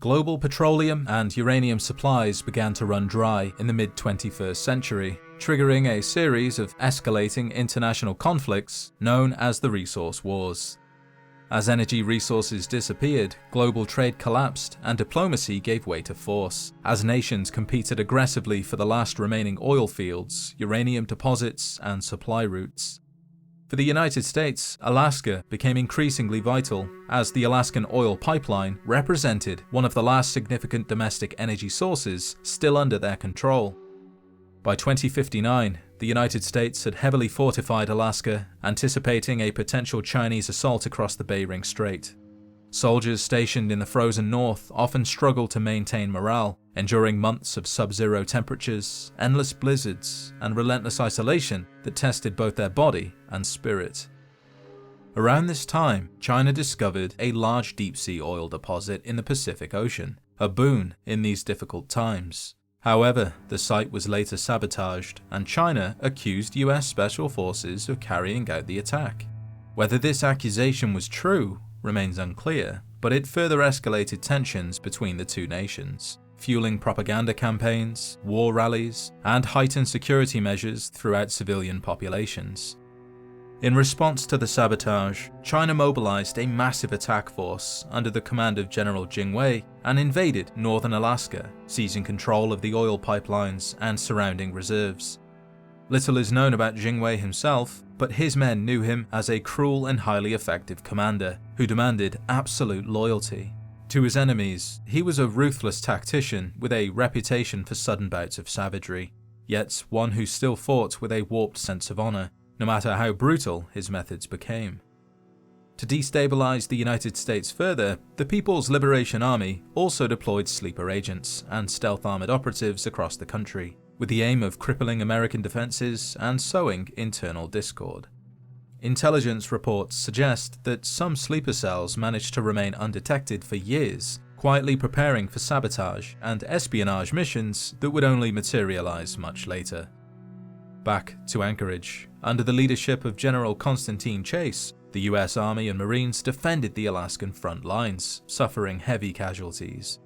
Global petroleum and uranium supplies began to run dry in the mid-21st century, triggering a series of escalating international conflicts known as the Resource Wars. As energy resources disappeared, global trade collapsed and diplomacy gave way to force, as nations competed aggressively for the last remaining oil fields, uranium deposits, and supply routes. For the United States, Alaska became increasingly vital, as the Alaskan oil pipeline represented one of the last significant domestic energy sources still under their control. By 2059, the United States had heavily fortified Alaska, anticipating a potential Chinese assault across the Bering Strait. Soldiers stationed in the frozen north often struggled to maintain morale, enduring months of sub-zero temperatures, endless blizzards, and relentless isolation that tested both their body and spirit. Around this time, China discovered a large deep-sea oil deposit in the Pacific Ocean, a boon in these difficult times. However, the site was later sabotaged, and China accused US Special Forces of carrying out the attack. Whether this accusation was true remains unclear, but it further escalated tensions between the two nations, fueling propaganda campaigns, war rallies, and heightened security measures throughout civilian populations. In response to the sabotage, China mobilized a massive attack force under the command of General Jingwei and invaded northern Alaska, seizing control of the oil pipelines and surrounding reserves. Little is known about Jingwei himself, but his men knew him as a cruel and highly effective commander who demanded absolute loyalty. To his enemies, he was a ruthless tactician with a reputation for sudden bouts of savagery, yet one who still fought with a warped sense of honor, no matter how brutal his methods became. To destabilize the United States further, the People's Liberation Army also deployed sleeper agents and stealth armored operatives across the country, with the aim of crippling American defenses and sowing internal discord. Intelligence reports suggest that some sleeper cells managed to remain undetected for years, quietly preparing for sabotage and espionage missions that would only materialize much later. Back to Anchorage, under the leadership of General Constantine Chase, the US Army and Marines defended the Alaskan front lines, suffering heavy casualties.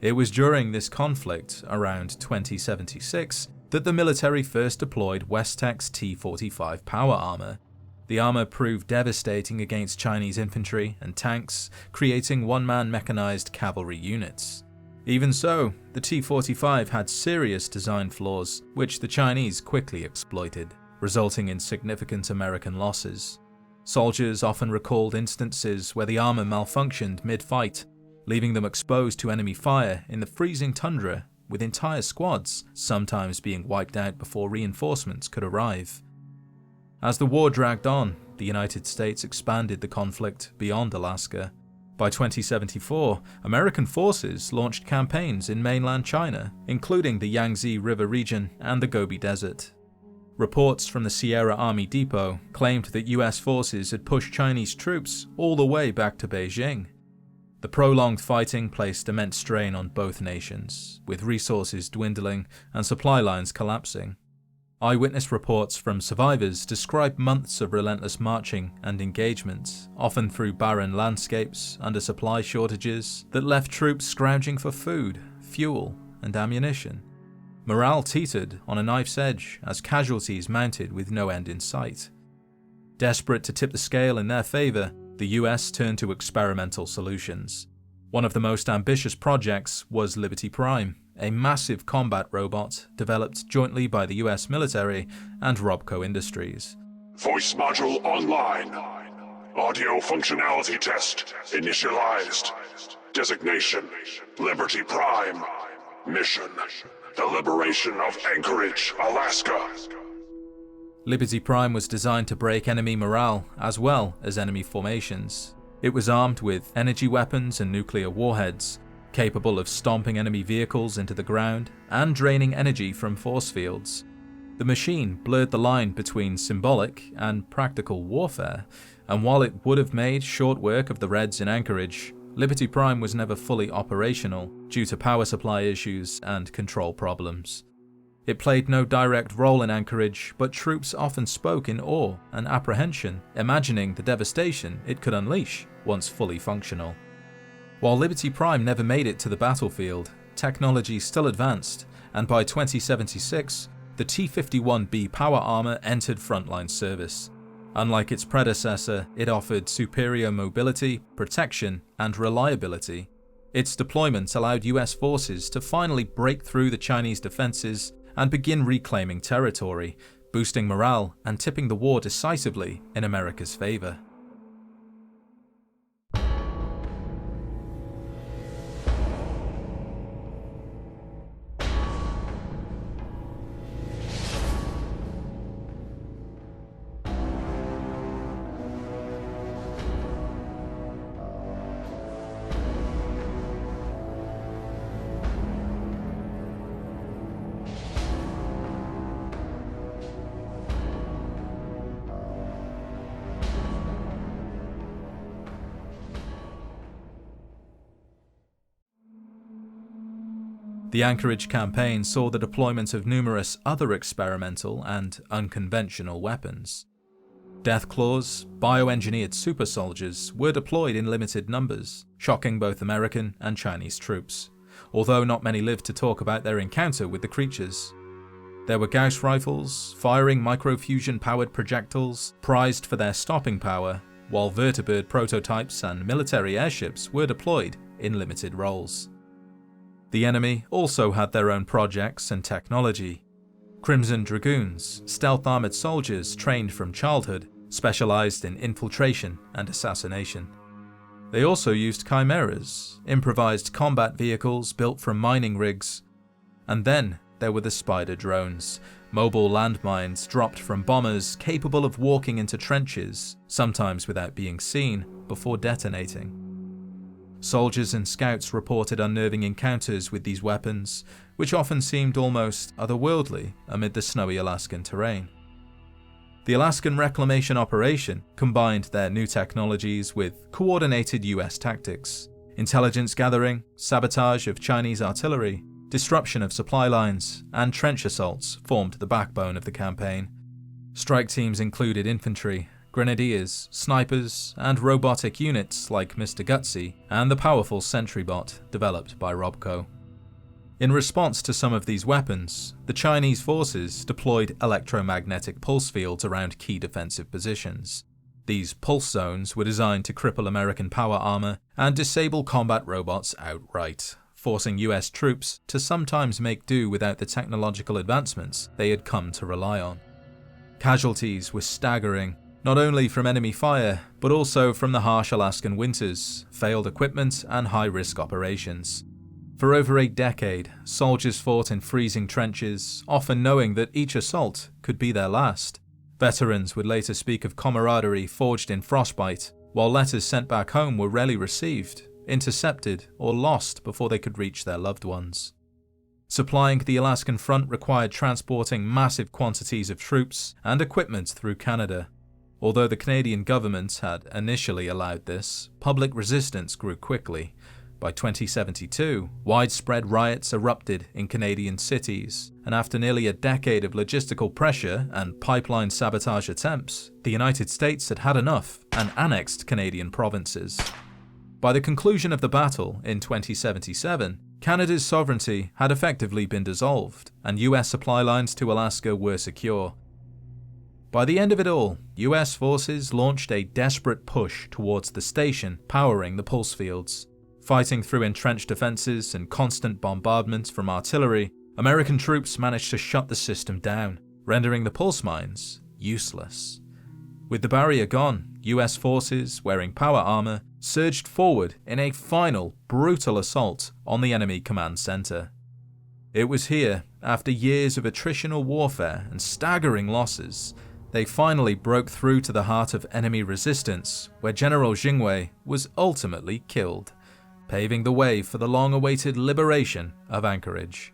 It was during this conflict, around 2076, that the military first deployed Westech's T-45 power armor. The armor proved devastating against Chinese infantry and tanks, creating one-man mechanized cavalry units. Even so, the T-45 had serious design flaws, which the Chinese quickly exploited, resulting in significant American losses. Soldiers often recalled instances where the armor malfunctioned mid-fight, leaving them exposed to enemy fire in the freezing tundra, with entire squads sometimes being wiped out before reinforcements could arrive. As the war dragged on, the United States expanded the conflict beyond Alaska. By 2074, American forces launched campaigns in mainland China, including the Yangtze River region and the Gobi Desert. Reports from the Sierra Army Depot claimed that US forces had pushed Chinese troops all the way back to Beijing. The prolonged fighting placed immense strain on both nations, with resources dwindling and supply lines collapsing. Eyewitness reports from survivors describe months of relentless marching and engagement, often through barren landscapes under supply shortages that left troops scrounging for food, fuel, and ammunition. Morale teetered on a knife's edge as casualties mounted with no end in sight. Desperate to tip the scale in their favor, the US turned to experimental solutions. One of the most ambitious projects was Liberty Prime, a massive combat robot developed jointly by the US military and Robco Industries. Voice module online. Audio functionality test initialized. Designation: Liberty Prime. Mission: the liberation of Anchorage, Alaska. Liberty Prime was designed to break enemy morale as well as enemy formations. It was armed with energy weapons and nuclear warheads, capable of stomping enemy vehicles into the ground and draining energy from force fields. The machine blurred the line between symbolic and practical warfare, and while it would have made short work of the Reds in Anchorage, Liberty Prime was never fully operational due to power supply issues and control problems. It played no direct role in Anchorage, but troops often spoke in awe and apprehension, imagining the devastation it could unleash once fully functional. While Liberty Prime never made it to the battlefield, technology still advanced, and by 2076, the T-51B power armor entered frontline service. Unlike its predecessor, it offered superior mobility, protection, and reliability. Its deployment allowed US forces to finally break through the Chinese defenses and begin reclaiming territory, boosting morale and tipping the war decisively in America's favor. The Anchorage campaign saw the deployment of numerous other experimental and unconventional weapons. Deathclaws, bioengineered super soldiers, were deployed in limited numbers, shocking both American and Chinese troops, although not many lived to talk about their encounter with the creatures. There were Gauss rifles, firing microfusion-powered projectiles, prized for their stopping power, while vertibird prototypes and military airships were deployed in limited roles. The enemy also had their own projects and technology. Crimson Dragoons, stealth-armored soldiers trained from childhood, specialized in infiltration and assassination. They also used chimeras, improvised combat vehicles built from mining rigs. And then there were the Spider drones, mobile landmines dropped from bombers capable of walking into trenches, sometimes without being seen, before detonating. Soldiers and scouts reported unnerving encounters with these weapons, which often seemed almost otherworldly amid the snowy Alaskan terrain. The Alaskan reclamation operation combined their new technologies with coordinated US tactics. Intelligence gathering, sabotage of Chinese artillery, disruption of supply lines, and trench assaults formed the backbone of the campaign. Strike teams included infantry, grenadiers, snipers, and robotic units like Mr. Gutsy and the powerful sentry bot developed by Robco. In response to some of these weapons, the Chinese forces deployed electromagnetic pulse fields around key defensive positions. These pulse zones were designed to cripple American power armor and disable combat robots outright, forcing US troops to sometimes make do without the technological advancements they had come to rely on. Casualties were staggering, not only from enemy fire, but also from the harsh Alaskan winters, failed equipment, and high-risk operations. For over a decade, soldiers fought in freezing trenches, often knowing that each assault could be their last. Veterans would later speak of camaraderie forged in frostbite, while letters sent back home were rarely received, intercepted, or lost before they could reach their loved ones. Supplying the Alaskan front required transporting massive quantities of troops and equipment through Canada. Although the Canadian government had initially allowed this, public resistance grew quickly. By 2072, widespread riots erupted in Canadian cities, and after nearly a decade of logistical pressure and pipeline sabotage attempts, the United States had had enough and annexed Canadian provinces. By the conclusion of the battle in 2077, Canada's sovereignty had effectively been dissolved, and US supply lines to Alaska were secure. By the end of it all, US forces launched a desperate push towards the station powering the pulse fields. Fighting through entrenched defenses and constant bombardment from artillery, American troops managed to shut the system down, rendering the pulse mines useless. With the barrier gone, US forces, wearing power armor, surged forward in a final, brutal assault on the enemy command center. It was here, after years of attritional warfare and staggering losses, they finally broke through to the heart of enemy resistance, where General Jingwei was ultimately killed, paving the way for the long-awaited liberation of Anchorage.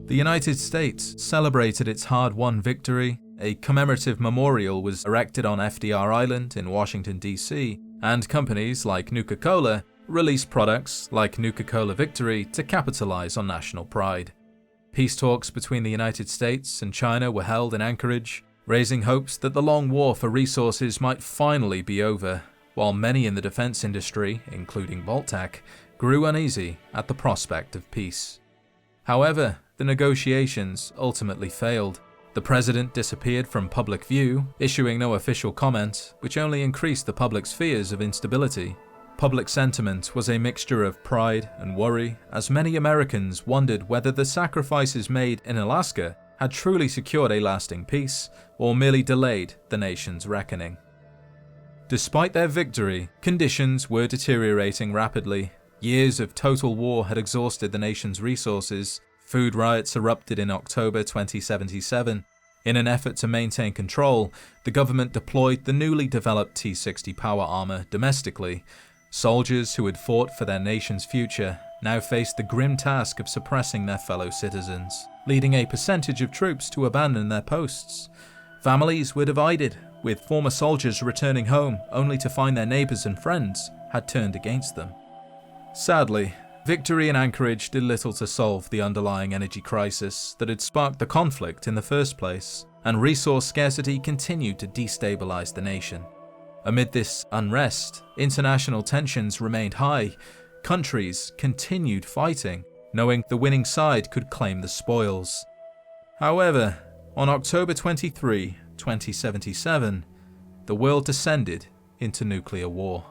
The United States celebrated its hard-won victory A commemorative memorial was erected on FDR Island in Washington, D.C., and companies like Nuka-Cola released products like Nuka-Cola Victory to capitalize on national pride. Peace talks between the United States and China were held in Anchorage, raising hopes that the long war for resources might finally be over, while many in the defense industry, including Voltec, grew uneasy at the prospect of peace. However, the negotiations ultimately failed. The president disappeared from public view, issuing no official comment, which only increased the public's fears of instability. Public sentiment was a mixture of pride and worry, as many Americans wondered whether the sacrifices made in Alaska had truly secured a lasting peace, or merely delayed the nation's reckoning. Despite their victory, conditions were deteriorating rapidly. Years of total war had exhausted the nation's resources. Food riots erupted in October 2077. In an effort to maintain control, the government deployed the newly developed T-60 power armor domestically. Soldiers who had fought for their nation's future now faced the grim task of suppressing their fellow citizens, leading a percentage of troops to abandon their posts. Families were divided, with former soldiers returning home only to find their neighbors and friends had turned against them. Sadly, victory in Anchorage did little to solve the underlying energy crisis that had sparked the conflict in the first place, and resource scarcity continued to destabilize the nation. Amid this unrest, international tensions remained high. Countries continued fighting, knowing the winning side could claim the spoils. However, on October 23, 2077, the world descended into nuclear war.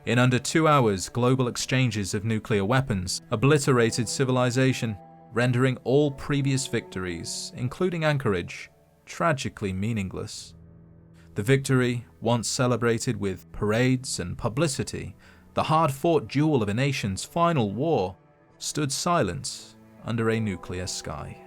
In under 2 hours, global exchanges of nuclear weapons obliterated civilization, rendering all previous victories, including Anchorage, tragically meaningless. The victory, once celebrated with parades and publicity, the hard-fought duel of a nation's final war, stood silent under a nuclear sky.